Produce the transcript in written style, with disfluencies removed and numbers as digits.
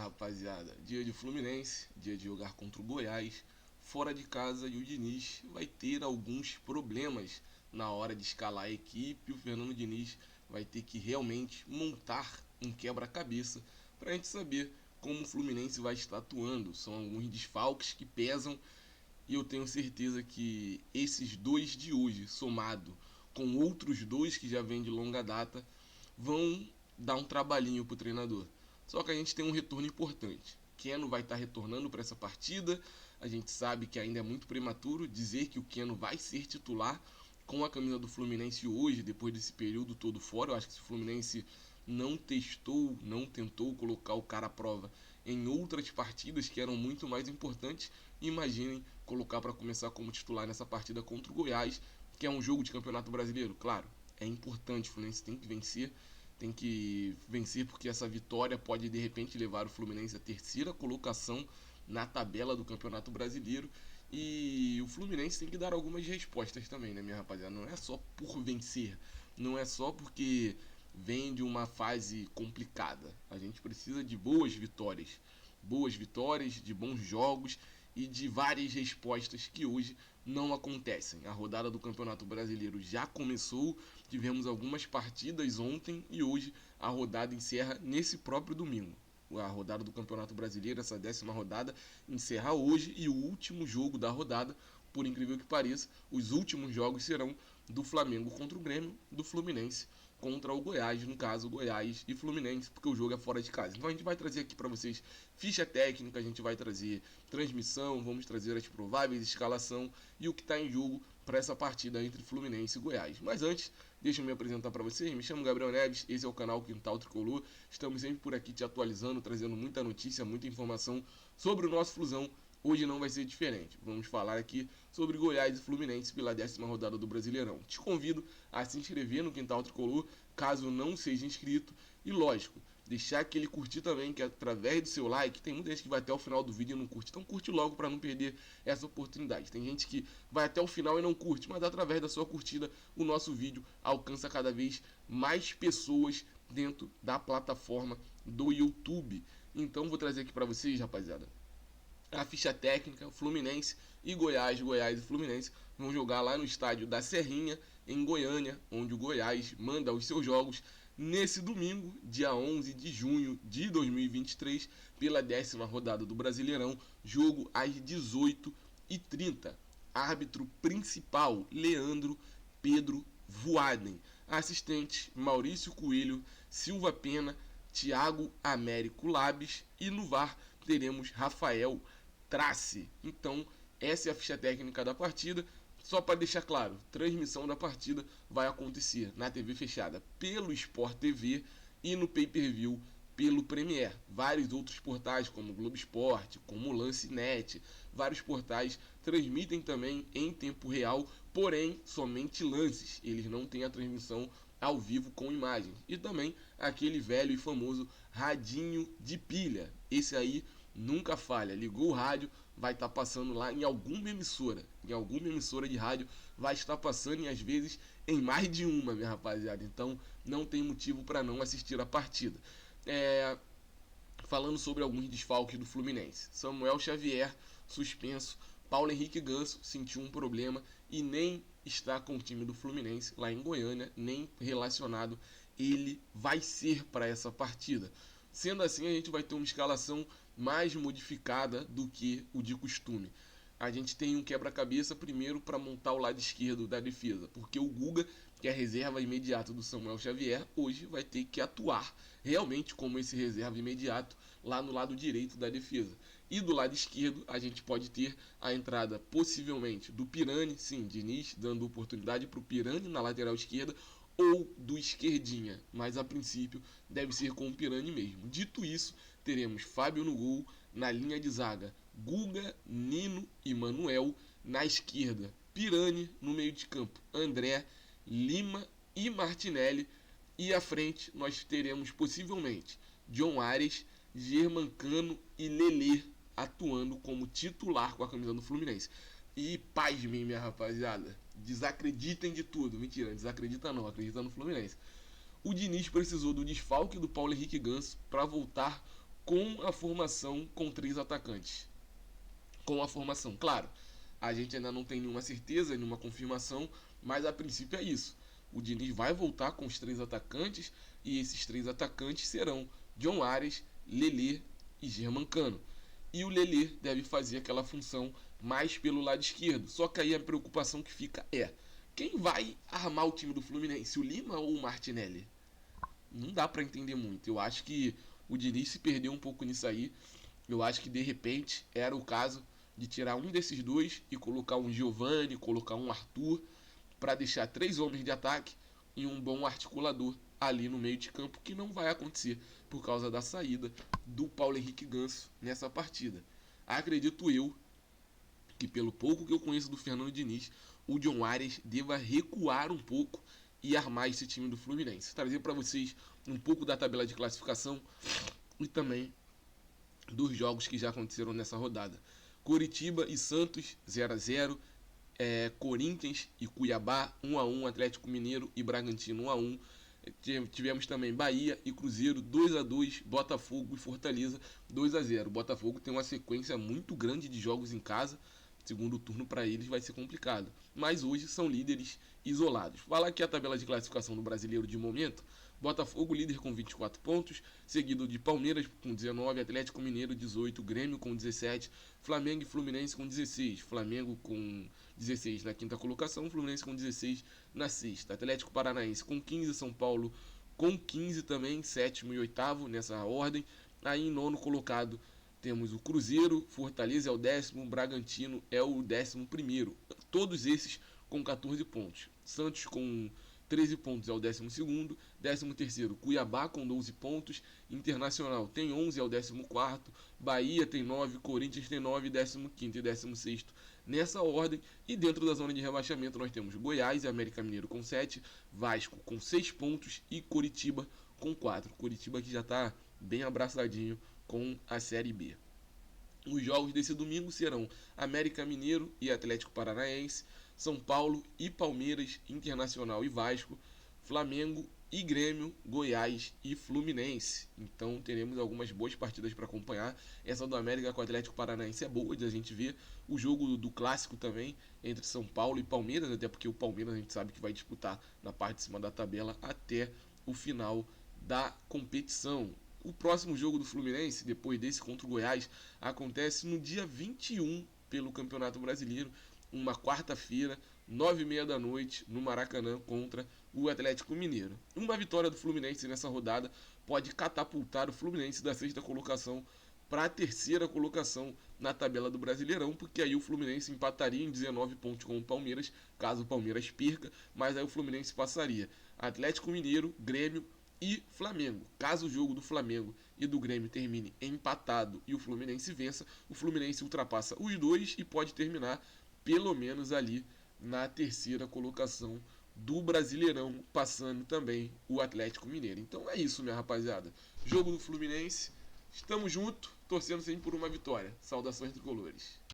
rapaziada, dia de Fluminense, dia de jogar contra o Goiás, fora de casa, e o Diniz vai ter alguns problemas na hora de escalar a equipe. O Fernando Diniz vai ter que realmente montar um quebra-cabeça para a gente saber como o Fluminense vai estar atuando. São alguns desfalques que pesam e eu tenho certeza que esses dois de hoje, somado com outros dois que já vêm de longa data, vão dar um trabalhinho pro treinador. Só que a gente tem um retorno importante. Keno vai estar retornando para essa partida. A gente sabe que ainda é muito prematuro dizer que o Keno vai ser titular com a camisa do Fluminense hoje, depois desse período todo fora. Eu acho que se o Fluminense não testou, não tentou colocar o cara à prova em outras partidas que eram muito mais importantes, imaginem colocar para começar como titular nessa partida contra o Goiás, que é um jogo de Campeonato Brasileiro. Claro, é importante, o Fluminense tem que vencer porque essa vitória pode de repente levar o Fluminense à terceira colocação na tabela do Campeonato Brasileiro. E o Fluminense tem que dar algumas respostas também, né, minha rapaziada? Não é só por vencer, não é só porque vem de uma fase complicada. A gente precisa de boas vitórias, de bons jogos e de várias respostas que hoje não acontecem. A rodada do Campeonato Brasileiro já começou, tivemos algumas partidas ontem e hoje a rodada encerra nesse próprio domingo. A rodada do Campeonato Brasileiro, essa 10ª rodada, encerra hoje e o último jogo da rodada, por incrível que pareça, os últimos jogos serão do Flamengo contra o Grêmio, do Fluminense contra o Goiás, no caso Goiás e Fluminense, porque o jogo é fora de casa. Então a gente vai trazer aqui para vocês ficha técnica, a gente vai trazer transmissão, vamos trazer as prováveis escalação e o que está em jogo para essa partida entre Fluminense e Goiás. Mas antes, deixa eu me apresentar para vocês. Me chamo Gabriel Neves, esse é o canal Quintal Tricolor. Estamos sempre por aqui te atualizando, trazendo muita notícia, muita informação sobre o nosso Flusão. Hoje não vai ser diferente. Vamos falar aqui sobre Goiás e Fluminense pela 10ª rodada do Brasileirão. Te convido a se inscrever no Quintal Tricolor, caso não seja inscrito. E lógico, deixar aquele curtir também, que através do seu like, tem muita gente que vai até o final do vídeo e não curte. Então curte logo para não perder essa oportunidade. Tem gente que vai até o final e não curte, mas através da sua curtida o nosso vídeo alcança cada vez mais pessoas dentro da plataforma do YouTube. Então vou trazer aqui para vocês, rapaziada, a ficha técnica. Fluminense e Goiás e Fluminense vão jogar lá no estádio da Serrinha, em Goiânia, onde o Goiás manda os seus jogos nesse domingo, dia 11 de junho de 2023, pela 10ª rodada do Brasileirão, jogo às 18h30. Árbitro principal, Leandro Pedro Voaden. Assistentes, Maurício Coelho, Silva Pena, Thiago Américo Labes, e no VAR teremos Rafael Trace. Então, essa é a ficha técnica da partida. Só para deixar claro, transmissão da partida vai acontecer na TV fechada pelo Sport TV e no pay-per-view pelo Premier. Vários outros portais, como o Globo Esporte, como o Lance.net, vários portais transmitem também em tempo real, porém somente lances. Eles não têm a transmissão ao vivo com imagens. E também aquele velho e famoso radinho de pilha. Esse aí nunca falha. Ligou o rádio, vai estar passando lá em alguma emissora. Em alguma emissora de rádio vai estar passando, e às vezes em mais de uma, minha rapaziada. Então não tem motivo para não assistir a partida. Falando sobre alguns desfalques do Fluminense: Samuel Xavier suspenso, Paulo Henrique Ganso sentiu um problema e nem está com o time do Fluminense lá em Goiânia, nem relacionado ele vai ser para essa partida. Sendo assim, a gente vai ter uma escalação mais modificada do que o de costume. A gente tem um quebra-cabeça primeiro para montar o lado esquerdo da defesa, porque o Guga, que é a reserva imediata do Samuel Xavier, hoje vai ter que atuar realmente como esse reserva imediato lá no lado direito da defesa. E do lado esquerdo a gente pode ter a entrada possivelmente do Pirani, sim, Diniz dando oportunidade para o Pirani na lateral esquerda, ou do esquerdinha, mas a princípio deve ser com o Pirani mesmo. Dito isso, teremos Fábio no gol, na linha de zaga Guga, Nino e Manuel, na esquerda Pirani, no meio de campo André, Lima e Martinelli, e à frente nós teremos possivelmente John Ares, Germancano e Lelê atuando como titular com a camisa do Fluminense. E pasmem, minha rapaziada, desacreditem de tudo. Mentira, desacredita não, acredita no Fluminense. O Diniz precisou do desfalque do Paulo Henrique Ganso para voltar com a formação com 3 atacantes. Com a formação, claro, a gente ainda não tem nenhuma certeza, nenhuma confirmação, mas a princípio é isso. O Diniz vai voltar com os 3 atacantes e esses 3 atacantes serão John Arias, Lelê e Germancano. E o Lelê deve fazer aquela função mais pelo lado esquerdo. Só que aí a preocupação que fica é: quem vai armar o time do Fluminense, o Lima ou o Martinelli? Não dá para entender muito. Eu acho que o Diniz se perdeu um pouco nisso aí. Eu acho que de repente era o caso de tirar um desses dois e colocar um Giovani, colocar um Arthur, para deixar 3 homens de ataque e um bom articulador ali no meio de campo, que não vai acontecer por causa da saída do Paulo Henrique Ganso nessa partida. Acredito eu que, pelo pouco que eu conheço do Fernando Diniz, o John Arias deva recuar um pouco e armar esse time do Fluminense. Trazer para vocês um pouco da tabela de classificação e também dos jogos que já aconteceram nessa rodada. Coritiba e Santos 0-0, Corinthians e Cuiabá 1-1, Atlético Mineiro e Bragantino 1-1. Tivemos também Bahia e Cruzeiro 2-2, Botafogo e Fortaleza 2-0. Botafogo tem uma sequência muito grande de jogos em casa. Segundo turno para eles vai ser complicado, mas hoje são líderes isolados. Falar aqui a tabela de classificação do Brasileiro de momento: Botafogo líder com 24 pontos, seguido de Palmeiras com 19, Atlético Mineiro 18, Grêmio com 17, Flamengo e Fluminense com 16, Flamengo com 16 na quinta colocação, Fluminense com 16 na sexta, Atlético Paranaense com 15, São Paulo com 15 também, sétimo e oitavo nessa ordem. Aí em nono colocado temos o Cruzeiro, Fortaleza é o 10º, Bragantino é o 11º. Todos esses com 14 pontos. Santos com 13 pontos é o 12º. 13º, Cuiabá com 12 pontos. Internacional tem 11, é o 14º. Bahia tem 9, Corinthians tem 9, 15º e 16º nessa ordem. E dentro da zona de rebaixamento nós temos Goiás e América Mineiro com 7, Vasco com 6 pontos e Coritiba com 4. Coritiba que já está bem abraçadinho com a Série B. Os jogos desse domingo serão América Mineiro e Atlético Paranaense, São Paulo e Palmeiras, Internacional e Vasco, Flamengo e Grêmio, Goiás e Fluminense. Então teremos algumas boas partidas para acompanhar. Essa do América com o Atlético Paranaense é boa de a gente ver. O jogo do clássico também entre São Paulo e Palmeiras, até porque o Palmeiras a gente sabe que vai disputar na parte de cima da tabela até o final da competição. O próximo jogo do Fluminense, depois desse contra o Goiás, acontece no dia 21 pelo Campeonato Brasileiro, uma quarta-feira, 9h30 da noite, no Maracanã, contra o Atlético Mineiro. Uma vitória do Fluminense nessa rodada pode catapultar o Fluminense da sexta colocação para a terceira colocação na tabela do Brasileirão, porque aí o Fluminense empataria em 19 pontos com o Palmeiras, caso o Palmeiras perca, mas aí o Fluminense passaria Atlético Mineiro, Grêmio e Flamengo. Caso o jogo do Flamengo e do Grêmio termine empatado e o Fluminense vença, o Fluminense ultrapassa os dois e pode terminar pelo menos ali na terceira colocação do Brasileirão, passando também o Atlético Mineiro. Então é isso, minha rapaziada. Jogo do Fluminense, estamos juntos, torcendo sempre por uma vitória. Saudações tricolores.